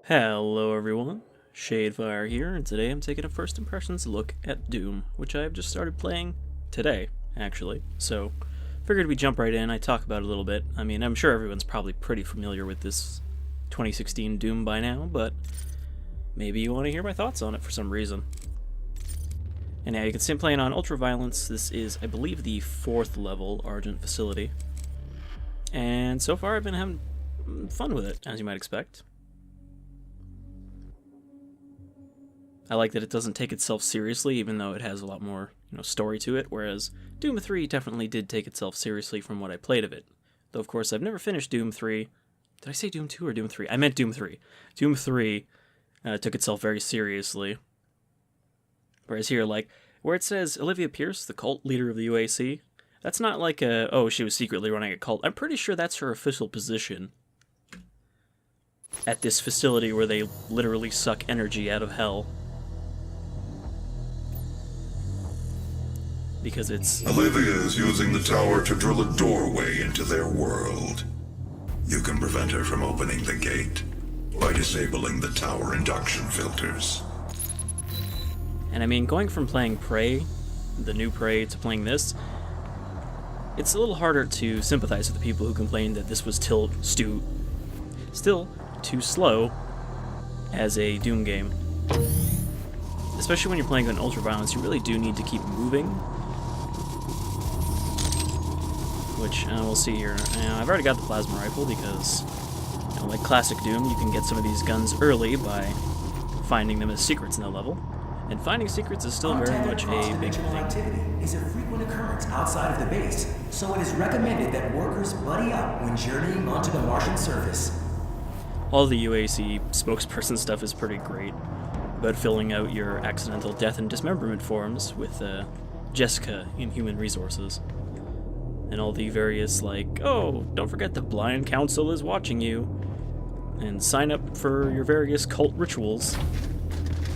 Hello everyone, Shadefire here, and today I'm taking a first impressions look at Doom, which I have just started playing today, actually. So, figured we'd jump right in. I talk about it a little bit. I mean, I'm sure everyone's probably pretty familiar with this 2016 Doom by now, but maybe you want to hear my thoughts on it for some reason. And yeah, you can see I'm playing on Ultraviolence. This is, I believe, the 4th level Argent facility. And so far I've been having fun with it, as you might expect. I like that it doesn't take itself seriously, even though it has a lot more, story to it, whereas Doom 3 definitely did take itself seriously from what I played of it. Though, of course, I've never finished Doom 3. Did I say Doom 2 or Doom 3? I meant Doom 3. Doom 3 took itself very seriously. Whereas here, where it says Olivia Pierce, the cult leader of the UAC, that's not like she was secretly running a cult. I'm pretty sure that's her official position at this facility where they literally suck energy out of hell. Because it's... Olivia is using the tower to drill a doorway into their world. You can prevent her from opening the gate by disabling the tower induction filters. And I mean, going from playing Prey, the new Prey, to playing this, it's a little harder to sympathize with the people who complained that this was still too slow as a Doom game. Especially when you're playing on Ultraviolence, you really do need to keep moving. Which, we'll see here. I've already got the plasma rifle because, like classic Doom, you can get some of these guns early by finding them as secrets in the level. And finding secrets is still very much a big thing. Activity is a frequent occurrence outside of the base, so it is recommended that workers buddy up when journeying onto the Martian surface. All the UAC spokesperson stuff is pretty great about filling out your accidental death and dismemberment forms with Jessica in Human Resources. And all the various, don't forget the Blind Council is watching you. And sign up for your various cult rituals.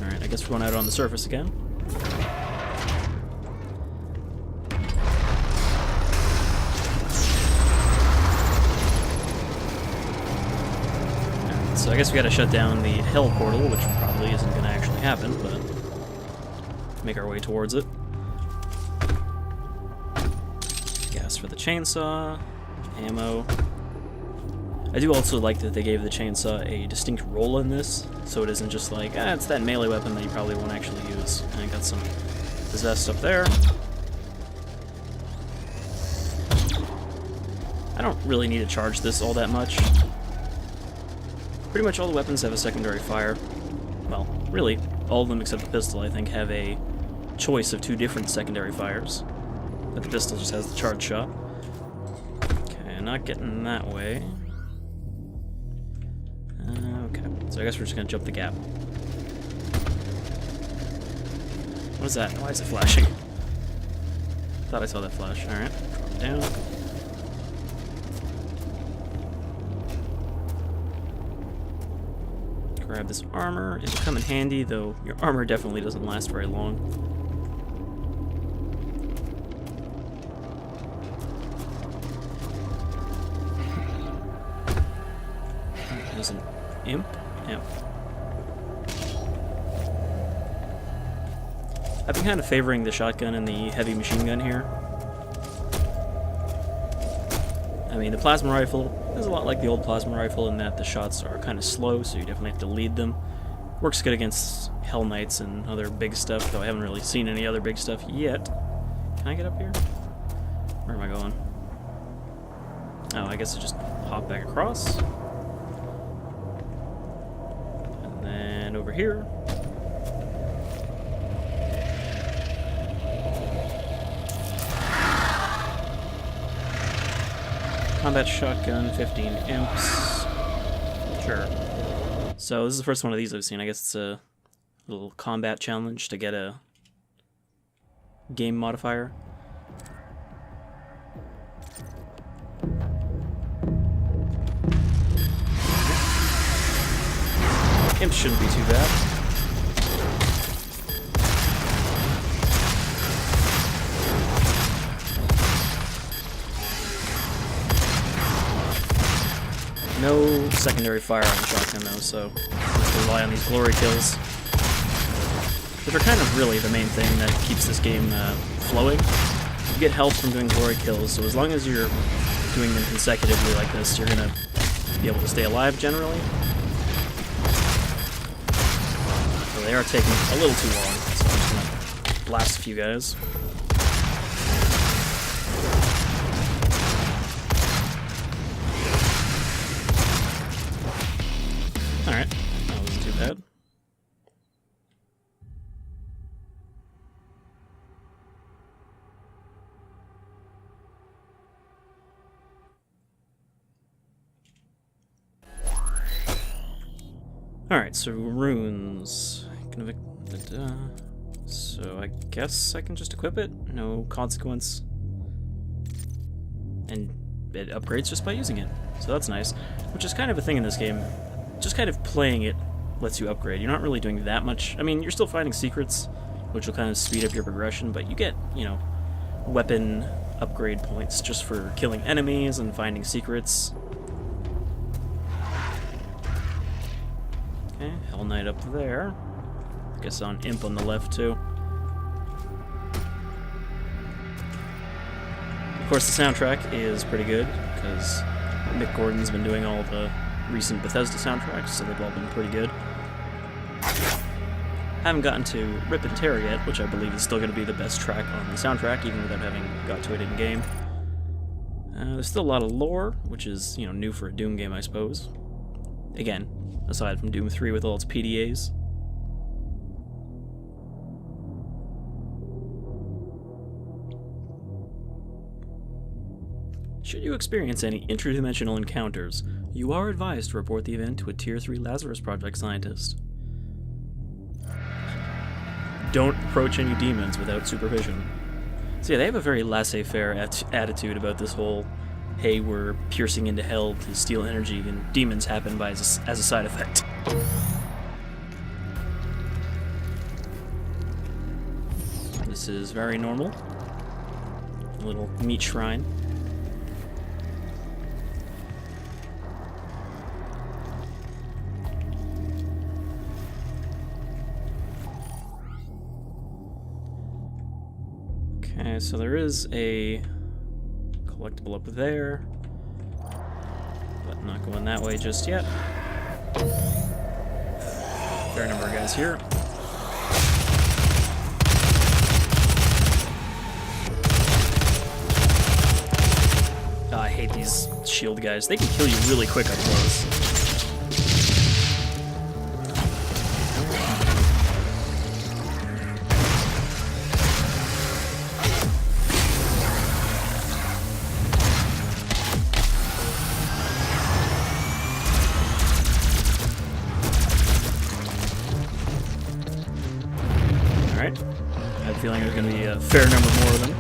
Alright, I guess we're going out on the surface again. Alright, so I guess we gotta shut down the hell portal, which probably isn't gonna actually happen, but make our way towards it. Gas for the chainsaw, ammo. I do also like that they gave the chainsaw a distinct role in this, so it isn't just like, it's that melee weapon that you probably won't actually use. And I got some possessed up there. I don't really need to charge this all that much. Pretty much all the weapons have a secondary fire. Well, really, all of them except the pistol, I think, have a choice of 2 different secondary fires. But the pistol just has the charge shot. Okay, not getting that way. Okay, so I guess we're just gonna jump the gap. What is that? Why is it flashing? Thought I saw that flash. Alright, drop it down. Grab this armor. It'll come in handy, though your armor definitely doesn't last very long. There's an imp? Imp. I've been kind of favoring the shotgun and the heavy machine gun here. I mean, the plasma rifle is a lot like the old plasma rifle in that the shots are kind of slow, so you definitely have to lead them. Works good against Hell Knights and other big stuff, though I haven't really seen any other big stuff yet. Can I get up here? Where am I going? Oh, I guess I just hop back across. And over here. Combat shotgun, 15 imps. Sure. So this is the first one of these I've seen. I guess it's a little combat challenge to get a game modifier. Imps shouldn't be too bad. No secondary fire on the shotgun though, so just rely on these glory kills, which are kind of really the main thing that keeps this game flowing. You get health from doing glory kills, so as long as you're doing them consecutively like this, you're gonna be able to stay alive generally. So they are taking a little too long, so I'm just gonna blast a few guys. Alright, that wasn't too bad. Alright, so runes. So I guess I can just equip it? No consequence. And it upgrades just by using it. So that's nice. Which is kind of a thing in this game. Just kind of playing it lets you upgrade. You're not really doing that much. I mean, you're still finding secrets, which will kind of speed up your progression, but you get, you know, weapon upgrade points just for killing enemies and finding secrets. Okay, Hell Knight up there. I guess on Imp on the left, too. Of course, the soundtrack is pretty good, because Mick Gordon's been doing all the recent Bethesda soundtracks, so they've all been pretty good. Haven't gotten to Rip and Tear yet, which I believe is still going to be the best track on the soundtrack, even without having got to it in-game. There's still a lot of lore, which is, you know, new for a Doom game, I suppose. Again, aside from Doom 3 with all its PDAs. Should you experience any interdimensional encounters, you are advised to report the event to a Tier 3 Lazarus Project scientist. Don't approach any demons without supervision. So yeah, they have a very laissez-faire attitude about this whole, hey, we're piercing into hell to steal energy, and demons happen by as a side effect. This is very normal. A little meat shrine. Okay, so there is a collectible up there, but not going that way just yet. Fair number of guys here. Oh, I hate these shield guys. They can kill you really quick up close. Alright. I have a feeling there's going to be a fair number more of them.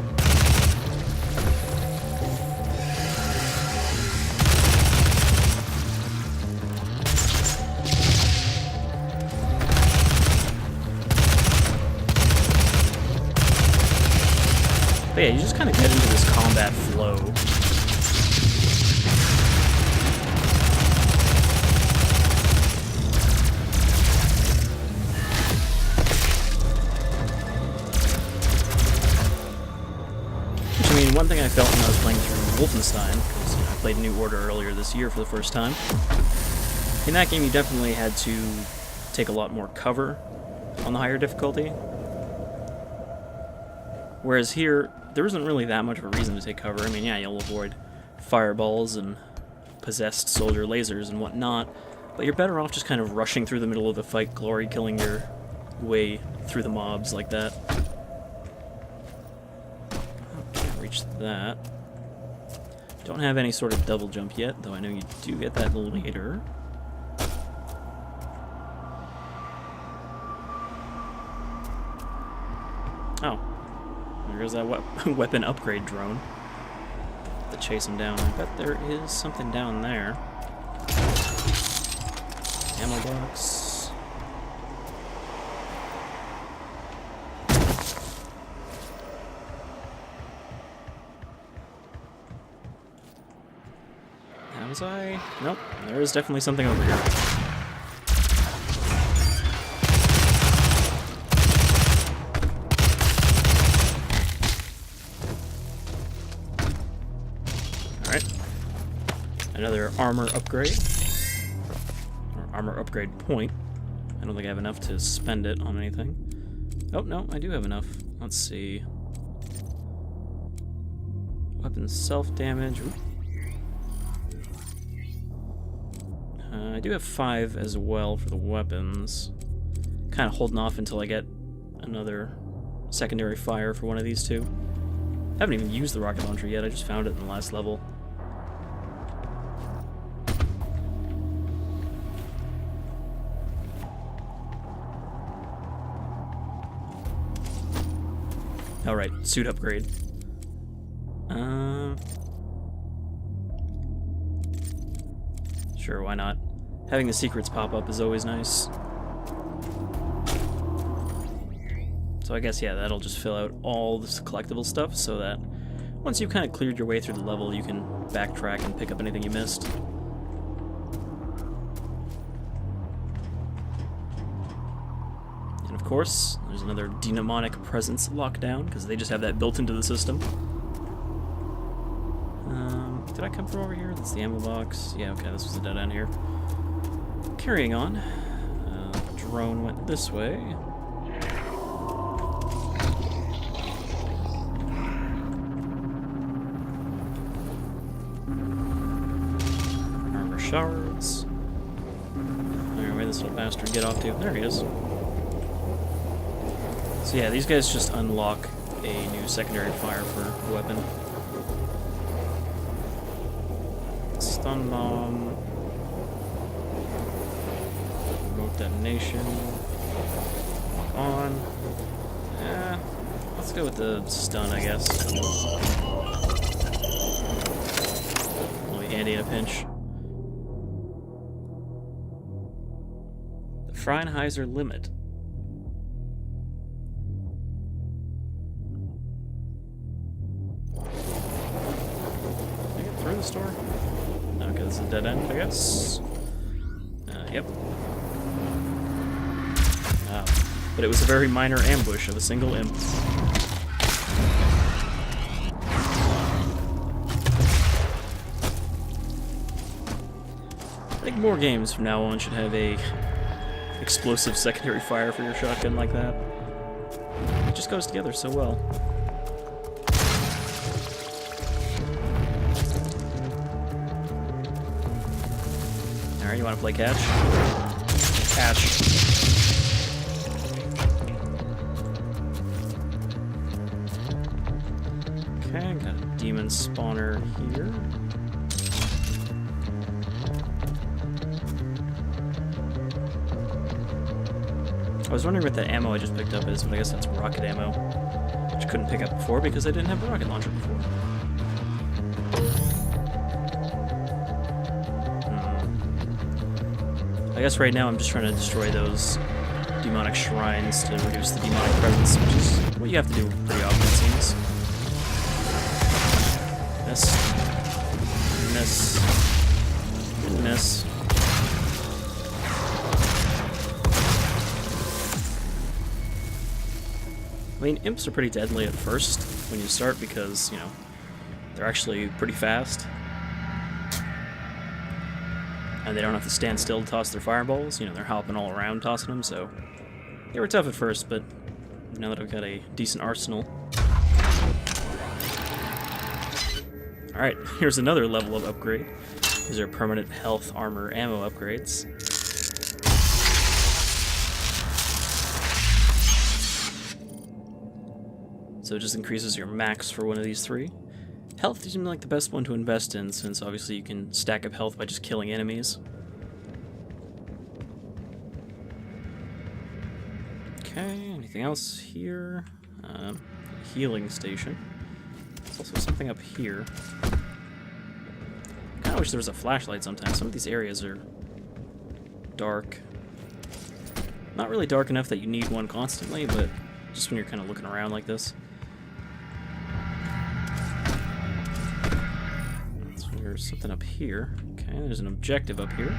But yeah, you just kind of get into this combat flow. Which, I mean, one thing I felt when I was playing through Wolfenstein, because I played New Order earlier this year for the first time, in that game you definitely had to take a lot more cover on the higher difficulty. Whereas here, there isn't really that much of a reason to take cover. I mean, yeah, you'll avoid fireballs and possessed soldier lasers and whatnot, but you're better off just kind of rushing through the middle of the fight, glory killing your way through the mobs like that. Can't reach that. Don't have any sort of double jump yet, though I know you do get that later. Oh. There goes that weapon upgrade drone. To chase him down. I bet there is something down there. Ammo box. That was Was I? Nope. There is definitely something over here. Alright. Another armor upgrade. Or armor upgrade point. I don't think I have enough to spend it on anything. Oh, no, I do have enough. Let's see. Weapon self-damage. I do have 5 as well for the weapons. Kind of holding off until I get another secondary fire for one of these two. Haven't even used the rocket launcher yet, I just found it in the last level. Alright, suit upgrade. Sure, why not? Having the secrets pop up is always nice. So I guess, yeah, that'll just fill out all this collectible stuff so that once you've kind of cleared your way through the level, you can backtrack and pick up anything you missed. And of course, there's another demonic presence lockdown, because they just have that built into the system. Did I come from over here? That's the ammo box. Yeah, okay, this was a dead end here. Carrying on. Drone went this way. Armor shards. Alright, where this little bastard get off to? There he is. So yeah, these guys just unlock a new secondary fire for a weapon. Stun bomb. Remote detonation. Lock on. Let's go with the stun, I guess. It'll be handy in a pinch. The Freinheiser limit. Can I get through the store? Okay, this is a dead end, I guess. Yep. But it was a very minor ambush of a single imp. I think more games from now on should have a explosive secondary fire for your shotgun like that. It just goes together so well. Alright, you want to play catch? Catch. Okay, got a demon spawner here. I was wondering what the ammo I just picked up is, but I guess that's rocket ammo, which I couldn't pick up before because I didn't have the rocket launcher before. I guess right now I'm just trying to destroy those demonic shrines to reduce the demonic presence, which is what you have to do pretty often, it seems. Miss. Miss. Didn't miss. I mean, imps are pretty deadly at first when you start because, you know, they're actually pretty fast. And they don't have to stand still to toss their fireballs. You know, they're hopping all around tossing them, so they were tough at first, but now that I've got a decent arsenal. Alright, here's another level of upgrade. These are permanent health, armor, ammo upgrades. So it just increases your max for one of these three. Health seems like the best one to invest in, since obviously you can stack up health by just killing enemies. Okay, anything else here? Healing station. There's also something up here. I kinda wish there was a flashlight sometimes. Some of these areas are dark. Not really dark enough that you need one constantly, but just when you're kind of looking around like this. There's something up here. Okay. Okay, there's an objective up here.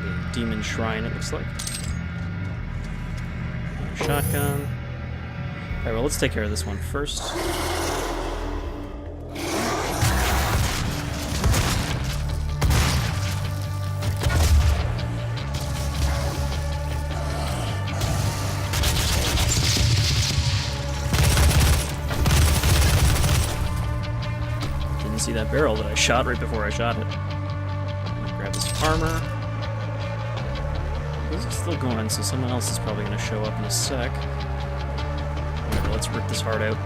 The demon shrine, it looks like. Shotgun. Alright, well, let's take care of this one first. Didn't see that barrel that I shot right before I shot it. Grab this armor. This is still going, so someone else is probably going to show up in a sec. Whatever, let's rip this heart out.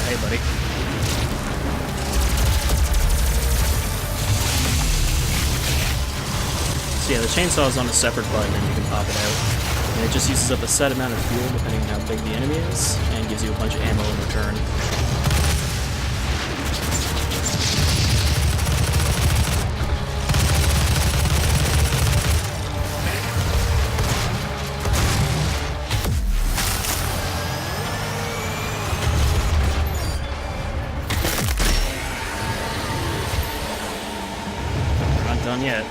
Hey, buddy. So yeah, the chainsaw is on a separate button and you can pop it out. And it just uses up a set amount of fuel depending on how big the enemy is, and gives you a bunch of ammo in return. We're not done yet.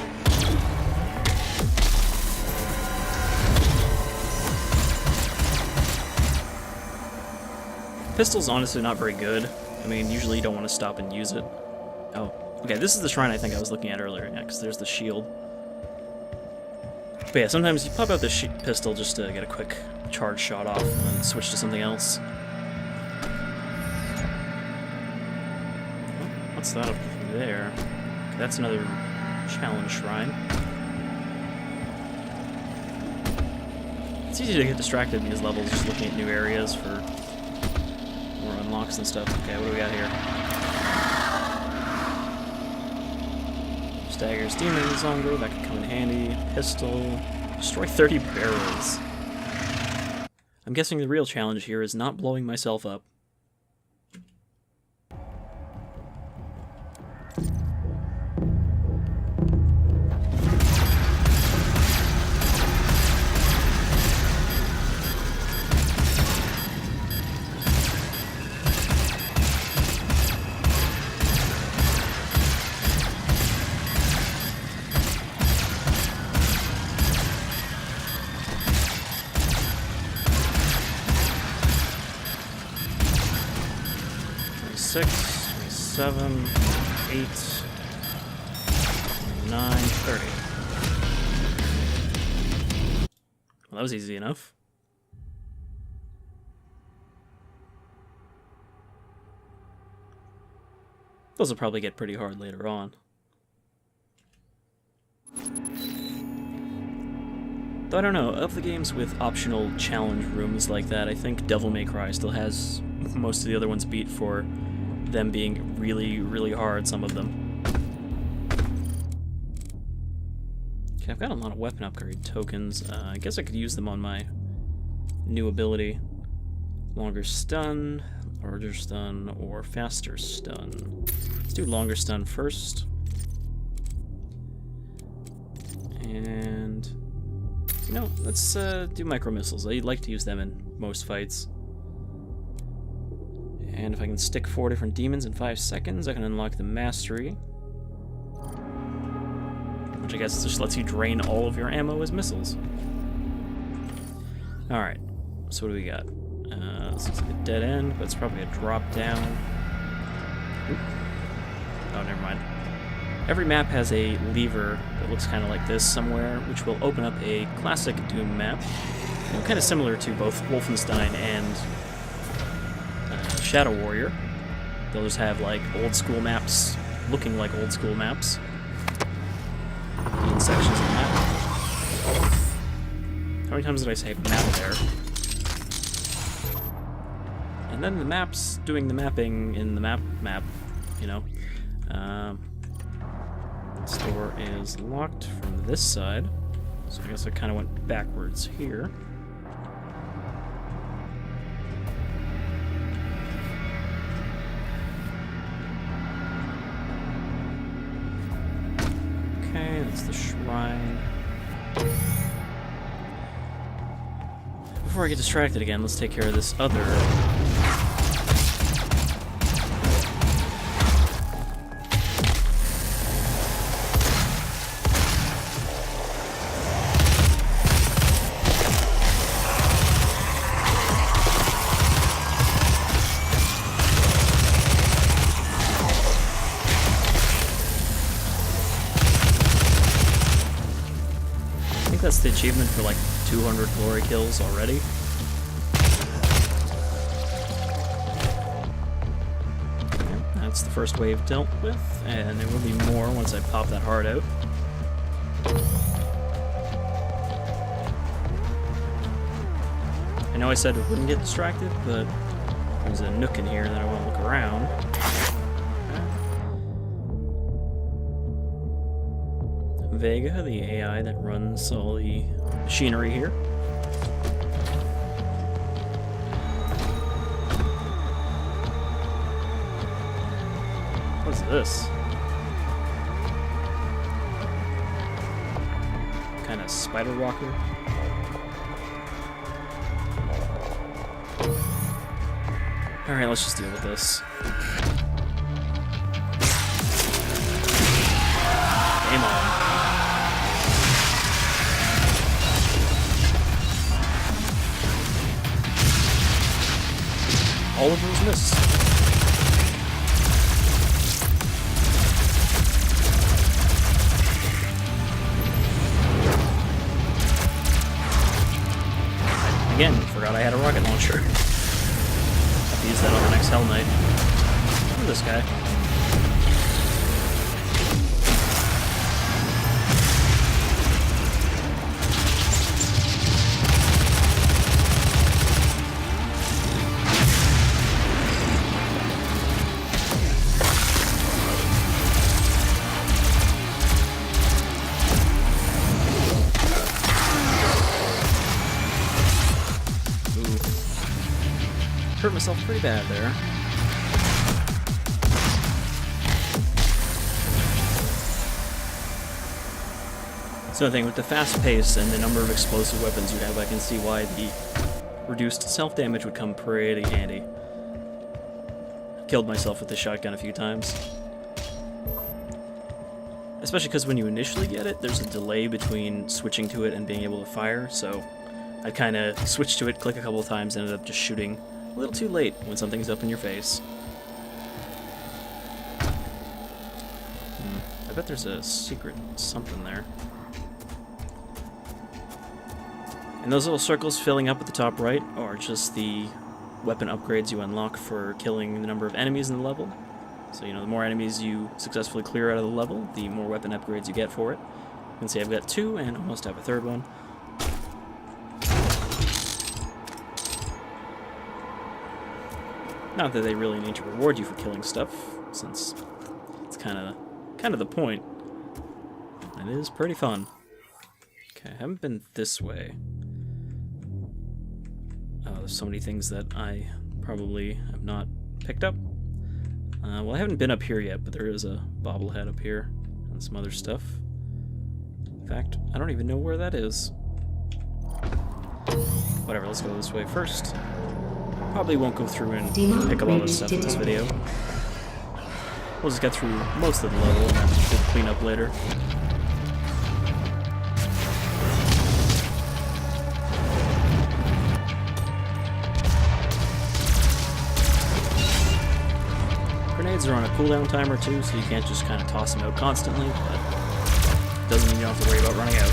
Pistol's honestly not very good. I mean, usually you don't want to stop and use it. Oh, okay, this is the shrine I think I was looking at earlier, yeah, because there's the shield. But yeah, sometimes you pop out the pistol just to get a quick charge shot off and switch to something else. Oh, what's that up there? Okay, that's another challenge shrine. It's easy to get distracted in these levels just looking at new areas for more unlocks and stuff. Okay, what do we got here? Staggers demons, longer, that could come in handy. Pistol. Destroy 30 barrels. I'm guessing the real challenge here is not blowing myself up. Six, 27, 8, 9, 30. Well, that was easy enough. Those will probably get pretty hard later on. Though I don't know, of the games with optional challenge rooms like that, I think Devil May Cry still has most of the other ones beat for them being really, really hard, some of them. Okay, I've got a lot of weapon upgrade tokens. I guess I could use them on my new ability. Longer stun, larger stun, or faster stun. Let's do longer stun first. And, you know, let's do micro missiles. I'd like to use them in most fights. And if I can stick 4 different demons in 5 seconds, I can unlock the mastery. Which I guess just lets you drain all of your ammo as missiles. Alright, so what do we got? This looks like a dead end, but it's probably a drop down. Oop. Oh, never mind. Every map has a lever that looks kind of like this somewhere, which will open up a classic Doom map. You know, kind of similar to both Wolfenstein and Shadow Warrior. They'll just have like old school maps looking like old school maps in sections of the map. How many times did I say map there? And then the maps doing the mapping in the map, you know. This door is locked from this side, so I guess I kind of went backwards here. Okay, that's the shrine. Before I get distracted again, let's take care of this other... I think that's the achievement for like 200 glory kills already. Okay, that's the first wave dealt with, and there will be more once I pop that heart out. I know I said I wouldn't get distracted, but there's a nook in here that I want to look around. Vega, the AI that runs all the machinery here. What's this? Kind of spider walker? Alright, let's just deal with this. Game on. All of those missed. Again, forgot I had a rocket launcher. Have to use that on the next Hell Knight. Look at this guy. Hurt myself pretty bad there. So I think with the fast pace and the number of explosive weapons you have, I can see why the reduced self-damage would come pretty handy. Killed myself with the shotgun a few times. Especially because when you initially get it, there's a delay between switching to it and being able to fire, so I kind of switched to it, click a couple of times, and ended up just shooting a little too late when something's up in your face. I bet there's a secret something there. And those little circles filling up at the top right are just the weapon upgrades you unlock for killing the number of enemies in the level. So, you know, the more enemies you successfully clear out of the level, the more weapon upgrades you get for it. You can see I've got 2 and almost have a third one. Not that they really need to reward you for killing stuff, since it's kind of the point. It is pretty fun. Okay, I haven't been this way. Oh, there's so many things that I probably have not picked up. Well, I haven't been up here yet, but there is a bobblehead up here and some other stuff. In fact, I don't even know where that is. Whatever, let's go this way first. Probably won't go through and pick up all this stuff in this video. We'll just get through most of the level and then we'll clean up later. Grenades are on a cooldown timer too, so you can't just kind of toss them out constantly, but doesn't mean you don't have to worry about running out.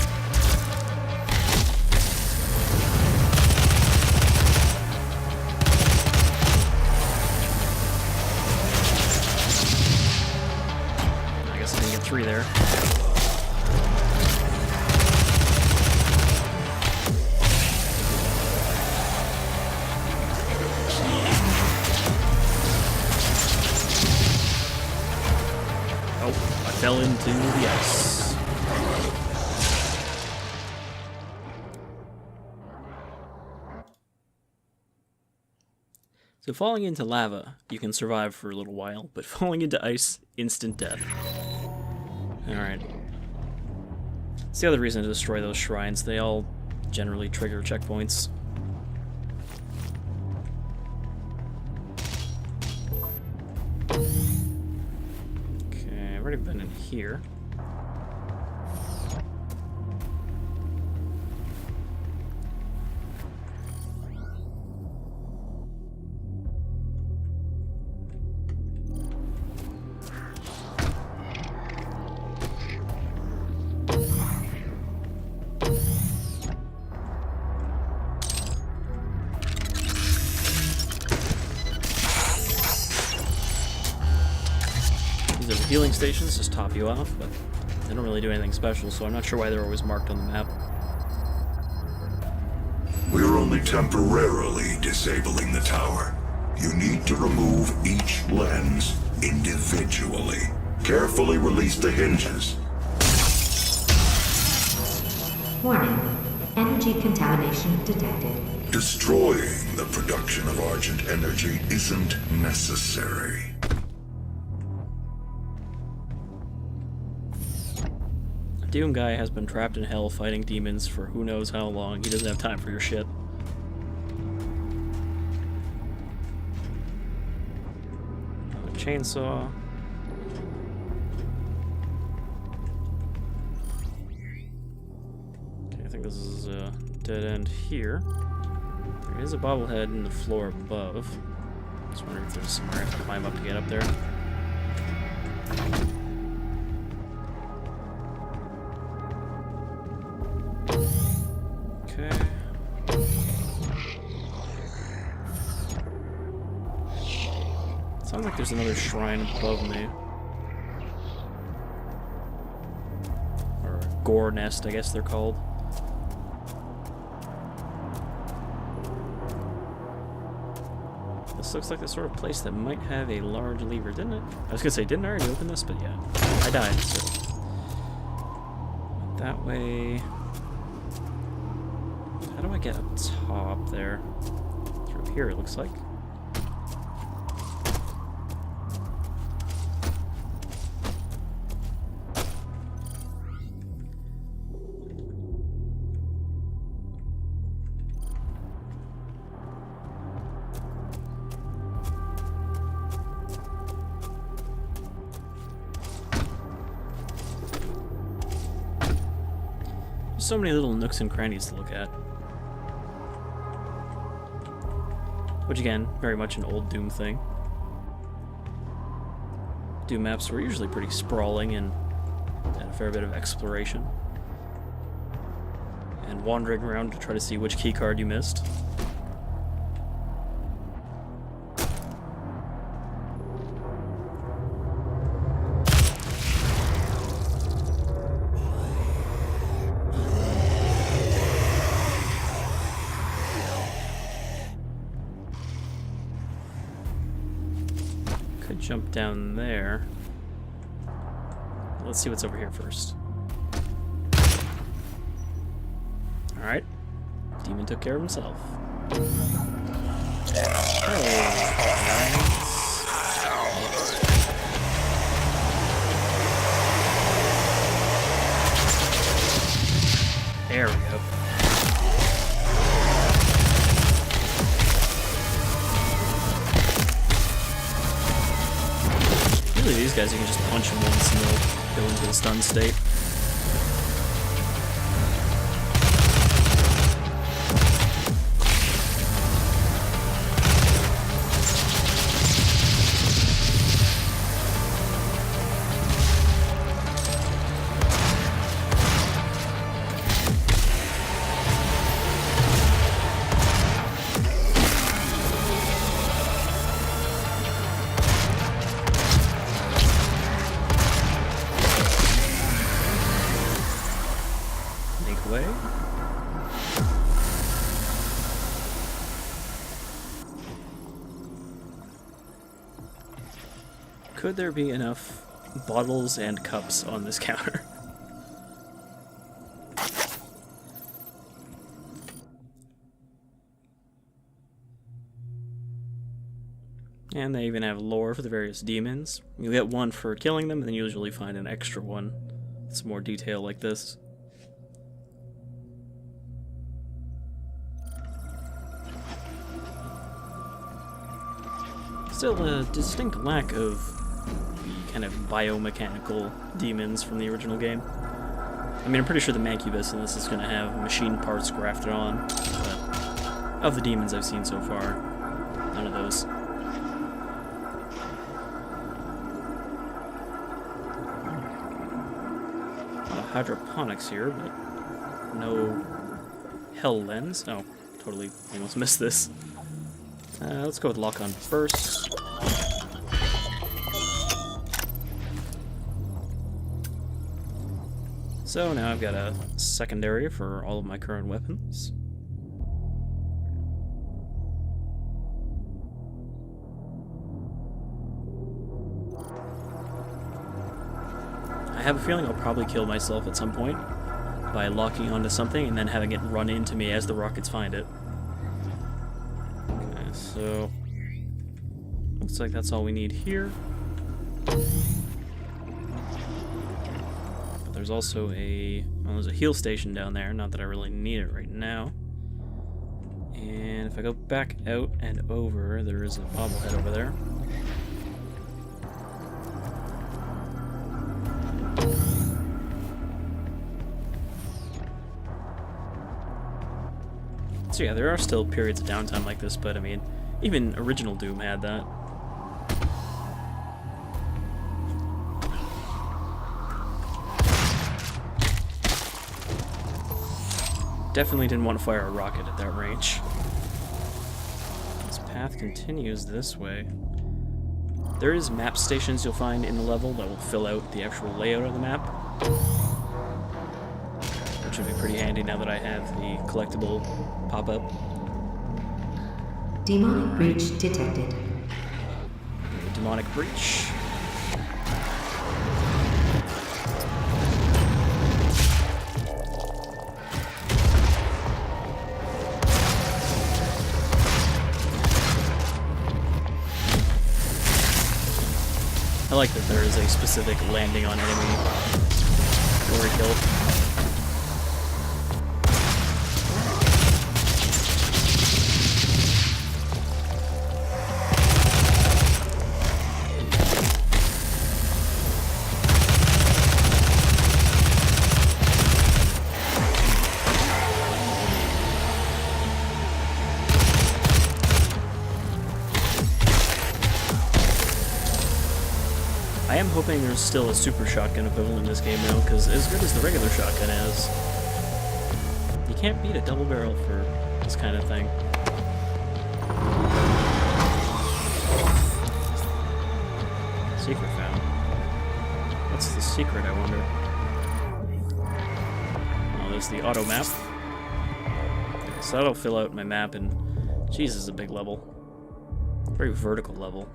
There. Oh, I fell into the ice. So falling into lava, you can survive for a little while, but falling into ice, instant death. Alright. It's the other reason to destroy those shrines. They all generally trigger checkpoints. Okay, I've already been in here. These are healing stations, just top you off, but they don't really do anything special, so I'm not sure why they're always marked on the map. We're only temporarily disabling the tower. You need to remove each lens individually. Carefully release the hinges. Warning. Energy contamination detected. Destroying the production of Argent energy isn't necessary. Doom guy has been trapped in hell fighting demons for who knows how long. He doesn't have time for your shit. Another chainsaw. Okay, I think this is a dead end here. There is a bobblehead in the floor above. Just wondering if there's somewhere I have to climb up to get up there. Okay. Sounds like there's another shrine above me. Or a gore nest, I guess they're called. This looks like the sort of place that might have a large lever, didn't it? I was gonna say, didn't I already open this? But yeah, I died, so. That way. How do I get up top there? Through here, it looks like. So many little nooks and crannies to look at. Which again, very much an old Doom thing. Doom maps were usually pretty sprawling and a fair bit of exploration. And wandering around to try to see which keycard you missed. Could jump down there. Let's see what's over here first. Alright. Demon took care of himself. There we go. Usually these guys you can just punch them once and they'll go into the stun state. Way. Could there be enough bottles and cups on this counter? And they even have lore for the various demons. You get one for killing them, and then you usually find an extra one with some more detail like this. Still a distinct lack of the kind of biomechanical demons from the original game. I mean, I'm pretty sure the Mancubus in this is going to have machine parts grafted on, but of the demons I've seen so far, none of those. A lot of hydroponics here, but no hell lens. Oh, totally almost missed this. Let's go with lock on first. So now I've got a secondary for all of my current weapons. I have a feeling I'll probably kill myself at some point by locking onto something and then having it run into me as the rockets find it. Okay, so looks like that's all we need here. There's also there's a heal station down there, not that I really need it right now. And if I go back out and over, there is a bobblehead over there. So yeah, there are still periods of downtime like this, but I mean, even original Doom had that. Definitely didn't want to fire a rocket at that range. This path continues this way. There is map stations you'll find in the level that will fill out the actual layout of the map, which would be pretty handy now that I have the collectible pop-up. Demonic breach detected. Demonic breach. I like that there is a specific landing on enemy glory kill. I am hoping there's still a super shotgun equivalent in this game now, because as good as the regular shotgun is, you can't beat a double barrel for this kind of thing. Secret found. What's the secret, I wonder? Oh, there's the auto map. So that'll fill out my map, and jeez, this is a big level. Very vertical level.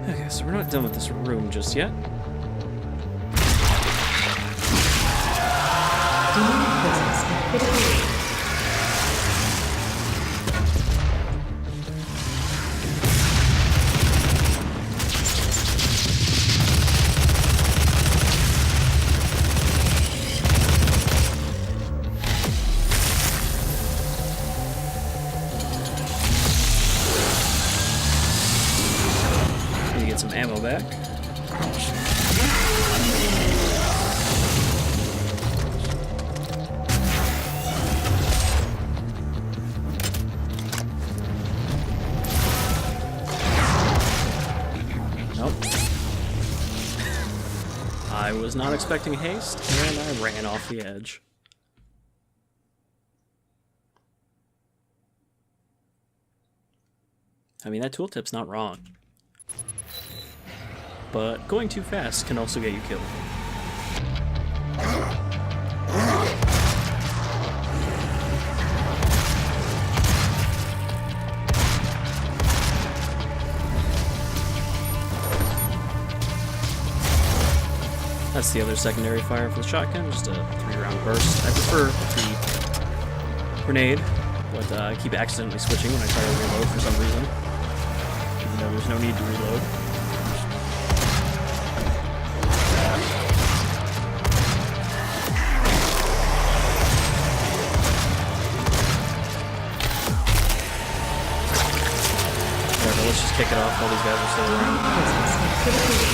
Okay, so we're not done with this room just yet. Demonic presence at critical rate. Need to get some ammo back. Nope. I was not expecting haste, and I ran off the edge. I mean, that tooltip's not wrong. But going too fast can also get you killed. That's the other secondary fire for the shotgun, just a 3-round burst. I prefer the grenade, but I keep accidentally switching when I try to reload for some reason. Even though there's no need to reload. So let's just kick it off while these guys are still around. Presence of critical hit.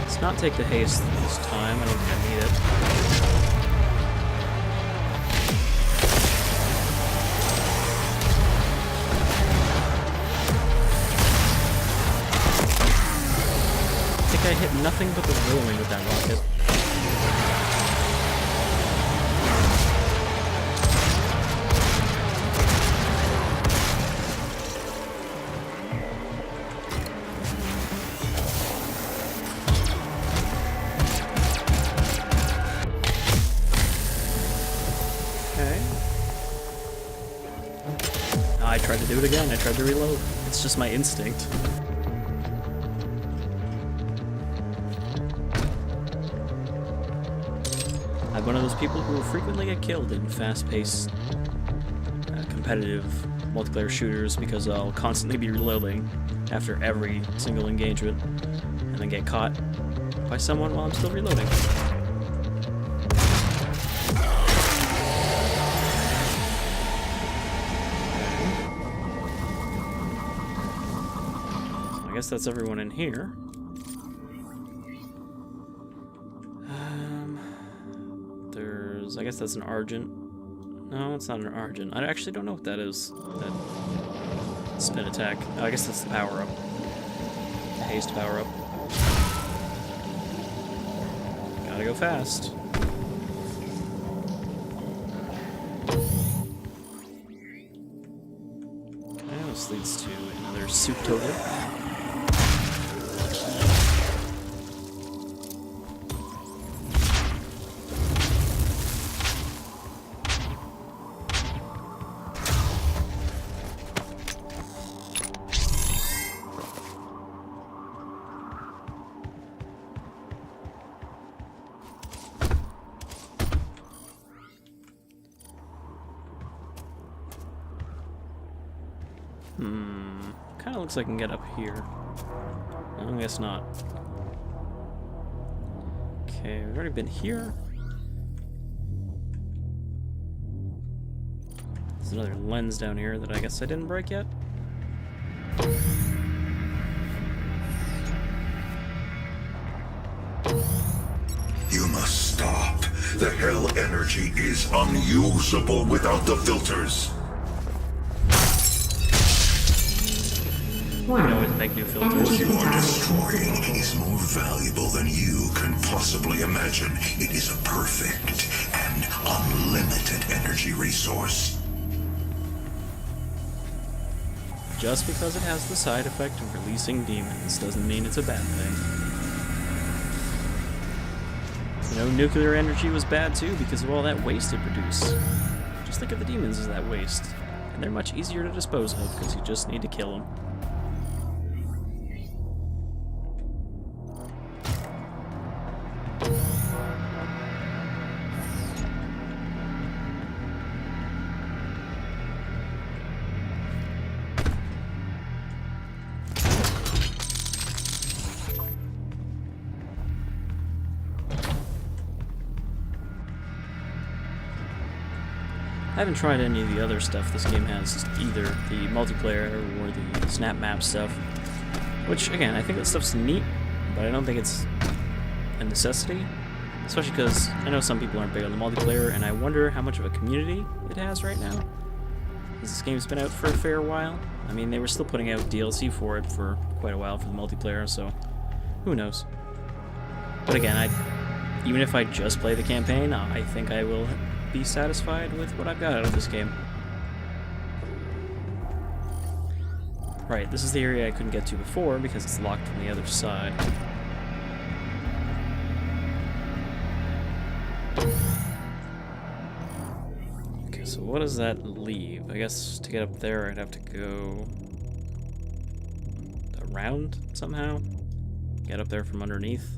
Let's not take the haste this time. I don't think I need it. I think I hit nothing but the rolling with that rocket. Okay. I tried to do it again. I tried to reload. It's just my instinct. I'm one of those people who will frequently get killed in fast-paced, competitive multiplayer shooters because I'll constantly be reloading after every single engagement and then get caught by someone while I'm still reloading. I guess that's everyone in here. I guess that's an Argent. No, it's not an Argent. I actually don't know what that is. That spin attack. Oh, I guess that's the power-up. The haste power-up. Gotta go fast. Okay, this leads to another soup total. Kind of looks like I can get up here. No, I guess not. Okay, we've already been here. There's another lens down here that I guess I didn't break yet. You must stop. The hell energy is unusable without the filters. You can always make new filters. What you are destroying is more valuable than you can possibly imagine. It is a perfect and unlimited energy resource. Just because it has the side effect of releasing demons doesn't mean it's a bad thing. You know, nuclear energy was bad too because of all that waste it produced. Just think of the demons as that waste. And they're much easier to dispose of because you just need to kill them. I haven't tried any of the other stuff this game has, either the multiplayer or the snap map stuff. Which, again, I think that stuff's neat, but I don't think it's a necessity. Especially because I know some people aren't big on the multiplayer, and I wonder how much of a community it has right now. Because this game's been out for a fair while. I mean, they were still putting out DLC for it for quite a while for the multiplayer, so who knows. But again, even if I just play the campaign, I think I will be satisfied with what I've got out of this game. Right, this is the area I couldn't get to before because it's locked from the other side. Okay, so what does that leave? I guess to get up there I'd have to go around somehow? Get up there from underneath?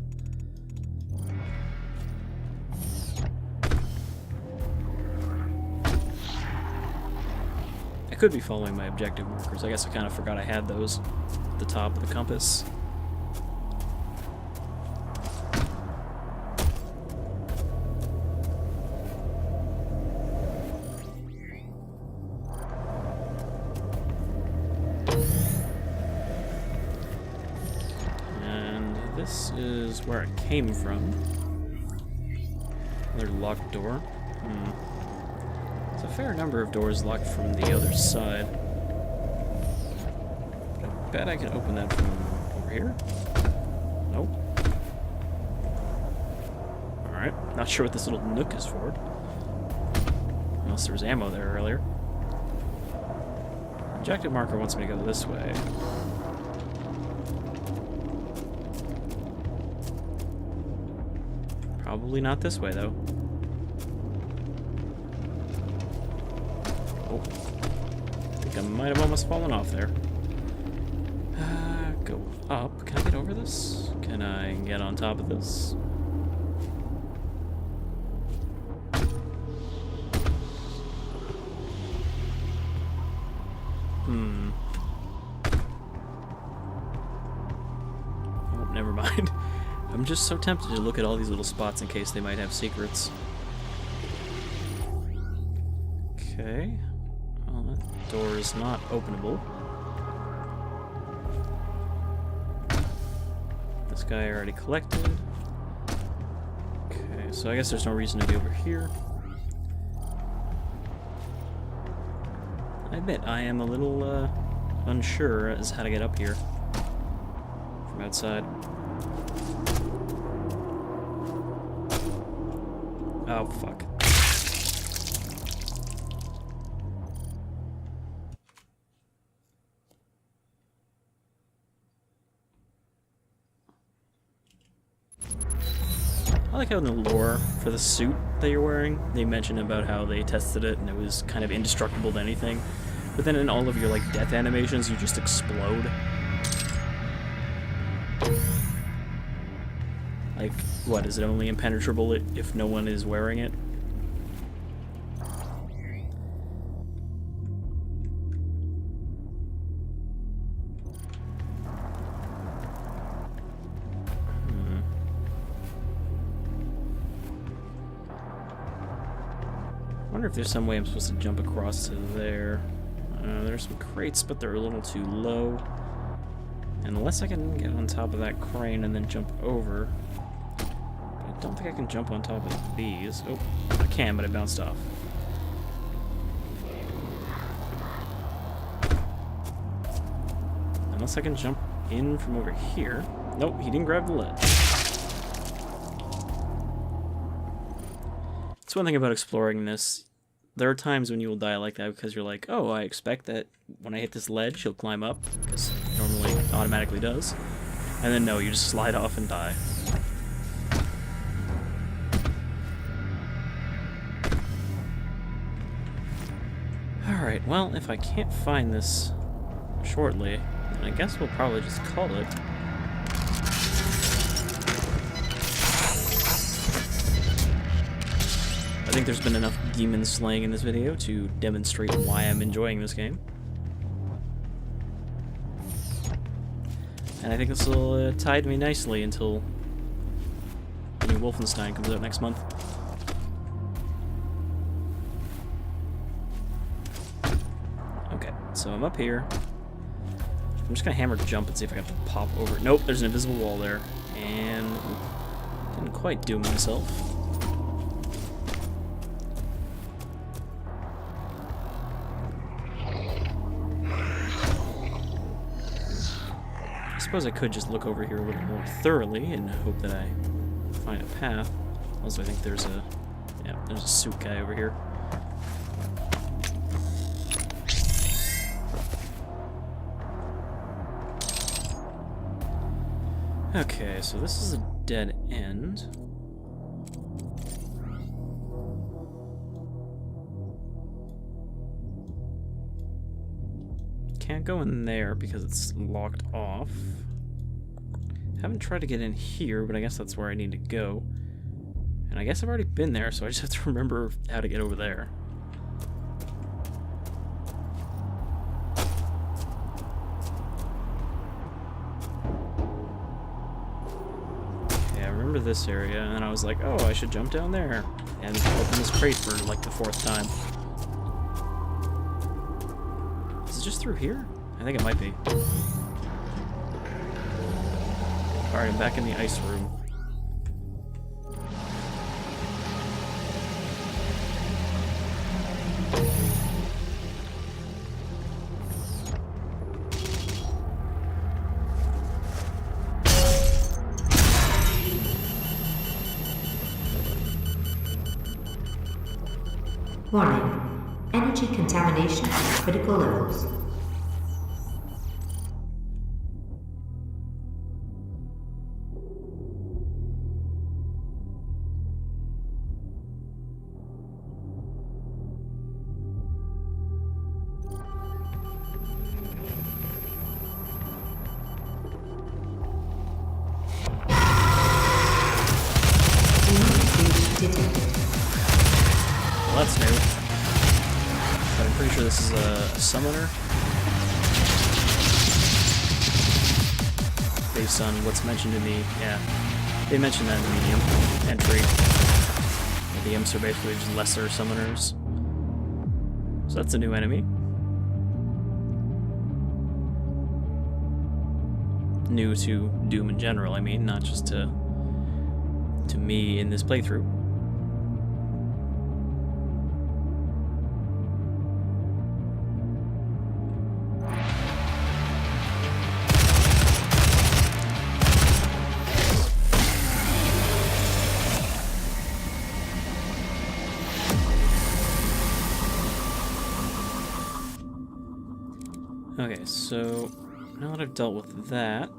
Could be following my objective markers. I guess I kind of forgot I had those at the top of the compass. is where I came from. Another locked door. There's a fair number of doors locked from the other side. But I bet I can open that from over here. Nope. Alright, not sure what this little nook is for. Unless there was ammo there earlier. Objective marker wants me to go this way. Probably not this way, though. Oh. I think I might have almost fallen off there. Go up. Can I get over this? Can I get on top of this? Oh, never mind. I'm just so tempted to look at all these little spots in case they might have secrets. Okay. Well, that door is not openable. This guy I already collected. Okay, so I guess there's no reason to be over here. I admit, I am a little unsure as how to get up here from outside. Oh, fuck. I like how in the lore for the suit that you're wearing, they mention about how they tested it and it was kind of indestructible to anything. But then in all of your, like, death animations, you just explode. Like, what, is it only impenetrable if no one is wearing it? I wonder if there's some way I'm supposed to jump across to there. There's some crates, but they're a little too low. And unless I can get on top of that crane and then jump over... I don't think I can jump on top of these. Oh, I can, but it bounced off. Unless I can jump in from over here. Nope, he didn't grab the ledge. It's one thing about exploring this. There are times when you will die like that because you're like, oh, I expect that when I hit this ledge, he'll climb up, because it normally automatically does. And then no, you just slide off and die. Alright, well, if I can't find this shortly, then I guess we'll probably just call it. I think there's been enough demon slaying in this video to demonstrate why I'm enjoying this game. And I think this will tide me nicely until the new Wolfenstein comes out next month. Okay, so I'm up here. I'm just gonna hammer jump and see if I have to pop over. Nope, there's an invisible wall there. And didn't quite doom myself. I suppose I could just look over here a little more thoroughly and hope that I find a path. Also, I think there's a suit guy over here. Okay, so this is a dead end. Can't go in there because it's locked off. Haven't tried to get in here, but I guess that's where I need to go. And I guess I've already been there, so I just have to remember how to get over there. Okay, I remember this area, and then I was like, oh, I should jump down there and open this crate for like the 4th time. Is it just through here? I think it might be. Alright, I'm back in the ice room. Warning. Energy contamination at critical levels. Detected. Well, that's new. But I'm pretty sure this is a summoner. Based on what's mentioned in the... yeah. They mentioned that in the medium entry. The imps are basically just lesser summoners. So that's a new enemy. New to Doom in general, I mean, not just to me in this playthrough. Okay, so now that I've dealt with that,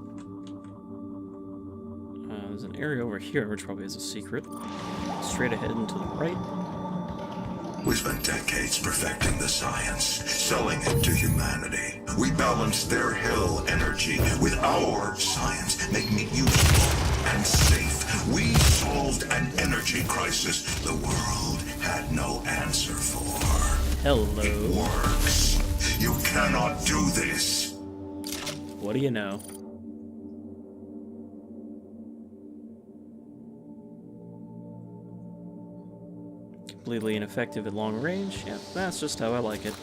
there's an area over here which probably has a secret. Straight ahead and to the right. We spent decades perfecting the science, selling it to humanity. We balanced their hell energy with our science, making it useful and safe. We solved an energy crisis the world had no answer for. Hello. It works. You cannot do this. What do you know? Completely ineffective at long range. Yeah, that's just how I like it.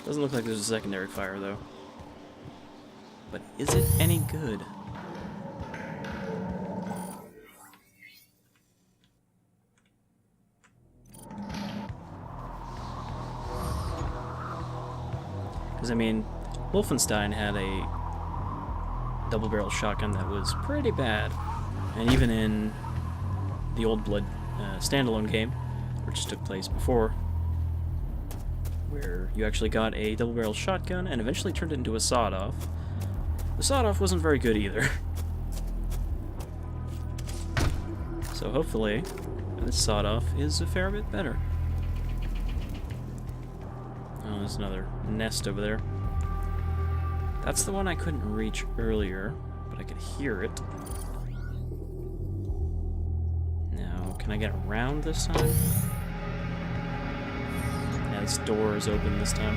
Doesn't look like there's a secondary fire, though. But is it any good? Because, I mean, Wolfenstein had a double-barrel shotgun that was pretty bad. And even in the Old Blood standalone game, which took place before, where you actually got a double-barrel shotgun and eventually turned it into a sawed-off. The sawed-off wasn't very good either. So hopefully, this sawed-off is a fair bit better. Oh, there's another nest over there. That's the one I couldn't reach earlier, but I could hear it. Now, can I get around this time? Yeah, this door is open this time.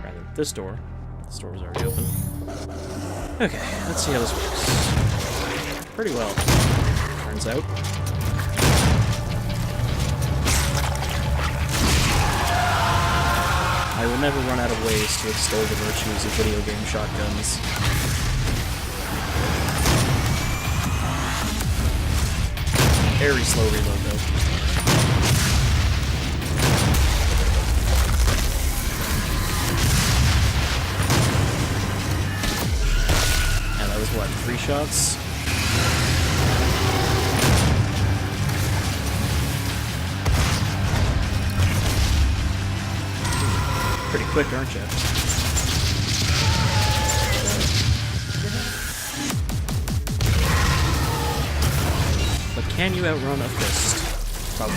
Rather, this door. This door was already open. Okay, let's see how this works. Pretty well, turns out. I will never run out of ways to extol the virtues of video game shotguns. Very slow reload, though. And that was what, 3 shots? Pretty quick, aren't you? But can you outrun a fist? Probably.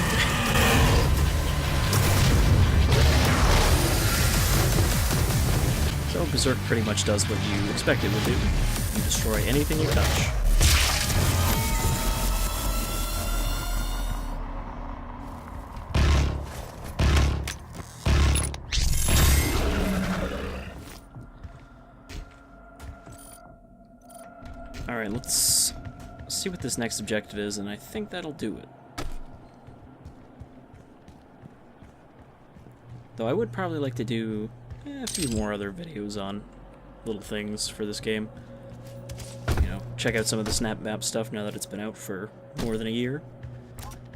So Berserk pretty much does what you expect it would do. You destroy anything you touch. Alright, let's see what this next objective is, and I think that'll do it. Though I would probably like to do a few more other videos on little things for this game. You know, check out some of the snap map stuff now that it's been out for more than a year,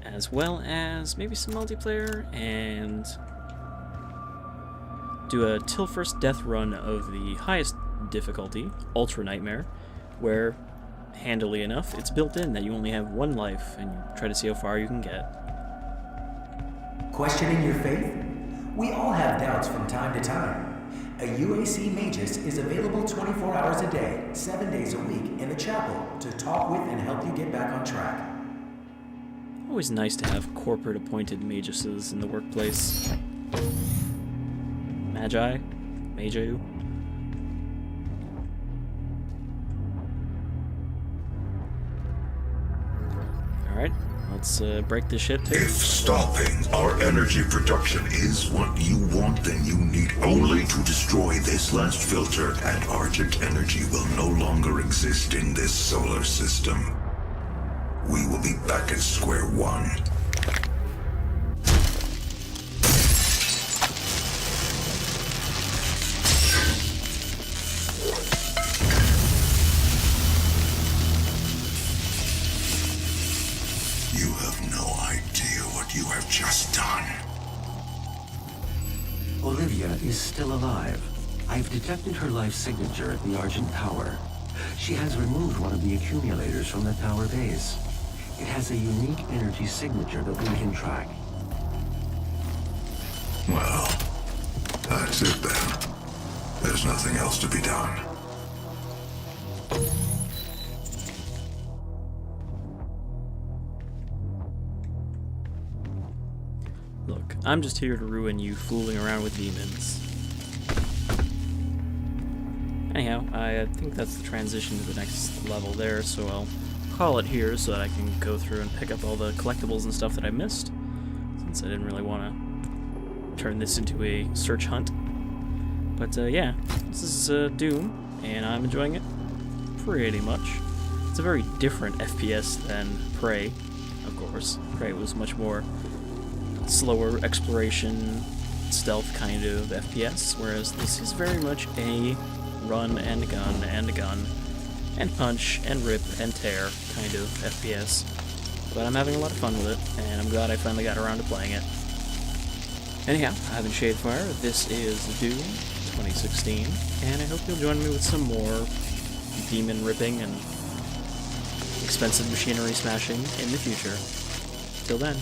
as well as maybe some multiplayer, and do a till first death run of the highest difficulty, Ultra Nightmare, where, handily enough, it's built in that you only have one life, and you try to see how far you can get. Questioning your faith? We all have doubts from time to time. A UAC Magus is available 24 hours a day, 7 days a week in the chapel to talk with and help you get back on track. Always nice to have corporate-appointed maguses in the workplace. Magi? Maju? Alright, let's break this shit too. If stopping our energy production is what you want, then you need only to destroy this last filter, and Argent energy will no longer exist in this solar system. We will be back at square one. You have no idea what you have just done. Olivia is still alive. I've detected her life signature at the Argent Tower. She has removed one of the accumulators from the tower base. It has a unique energy signature that we can track. Well, that's it then. There's nothing else to be done. Look, I'm just here to ruin you fooling around with demons. Anyhow, I think that's the transition to the next level there, so I'll call it here so that I can go through and pick up all the collectibles and stuff that I missed, since I didn't really want to turn this into a search hunt. But yeah, this is Doom, and I'm enjoying it pretty much. It's a very different FPS than Prey, of course. Prey was much more slower exploration, stealth kind of FPS, whereas this is very much a run and a gun and a gun and punch and rip and tear kind of FPS. But I'm having a lot of fun with it, and I'm glad I finally got around to playing it. Anyhow, I've been Shadefire, this is Doom 2016, and I hope you'll join me with some more demon ripping and expensive machinery smashing in the future. Till then,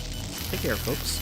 take care, folks.